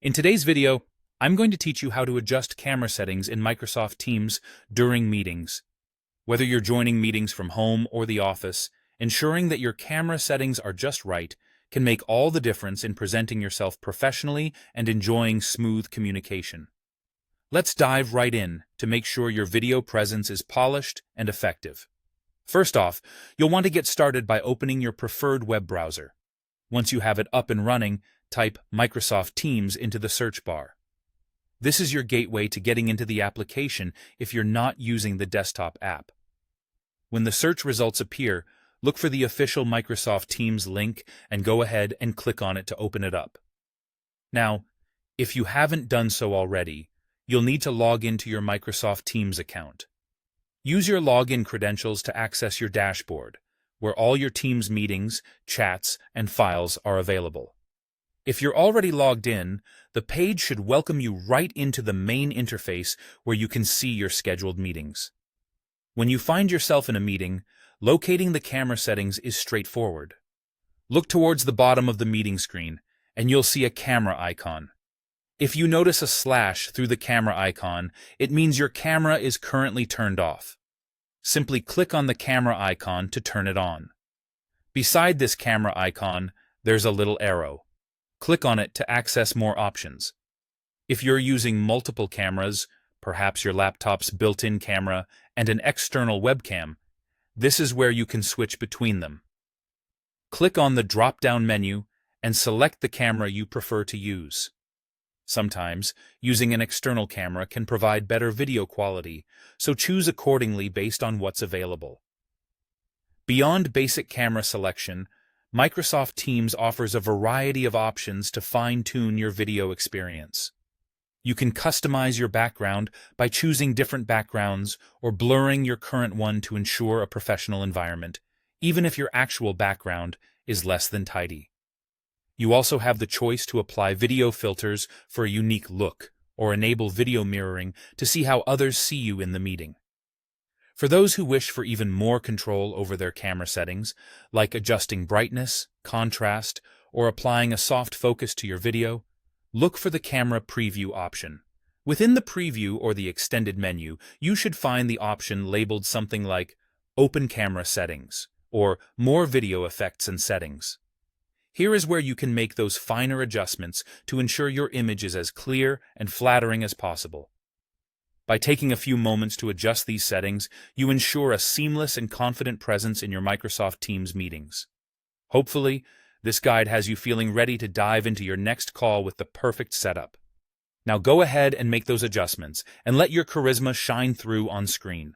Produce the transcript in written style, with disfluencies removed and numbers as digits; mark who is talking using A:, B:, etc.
A: In today's video, I'm going to teach you how to adjust camera settings in Microsoft Teams during meetings. Whether you're joining meetings from home or the office, ensuring that your camera settings are just right can make all the difference in presenting yourself professionally and enjoying smooth communication. Let's dive right in to make sure your video presence is polished and effective. First off, you'll want to get started by opening your preferred web browser. Once you have it up and running, type Microsoft Teams into the search bar. This is your gateway to getting into the application if you're not using the desktop app. When the search results appear, look for the official Microsoft Teams link and go ahead and click on it to open it up. Now, if you haven't done so already, you'll need to log into your Microsoft Teams account. Use your login credentials to access your dashboard, where all your Teams meetings, chats, and files are available. If you're already logged in, the page should welcome you right into the main interface where you can see your scheduled meetings. When you find yourself in a meeting, locating the camera settings is straightforward. Look towards the bottom of the meeting screen, and you'll see a camera icon. If you notice a slash through the camera icon, it means your camera is currently turned off. Simply click on the camera icon to turn it on. Beside this camera icon, there's a little arrow. Click on it to access more options. If you're using multiple cameras, perhaps your laptop's built-in camera and an external webcam, this is where you can switch between them. Click on the drop-down menu and select the camera you prefer to use. Sometimes, using an external camera can provide better video quality, so choose accordingly based on what's available. Beyond basic camera selection, Microsoft Teams offers a variety of options to fine-tune your video experience. You can customize your background by choosing different backgrounds or blurring your current one to ensure a professional environment, even if your actual background is less than tidy. You also have the choice to apply video filters for a unique look or enable video mirroring to see how others see you in the meeting. For those who wish for even more control over their camera settings, like adjusting brightness, contrast, or applying a soft focus to your video, look for the camera preview option. Within the preview or the extended menu, you should find the option labeled something like Open Camera Settings or More Video Effects and Settings. Here is where you can make those finer adjustments to ensure your image is as clear and flattering as possible. By taking a few moments to adjust these settings, you ensure a seamless and confident presence in your Microsoft Teams meetings. Hopefully, this guide has you feeling ready to dive into your next call with the perfect setup. Now go ahead and make those adjustments and let your charisma shine through on screen.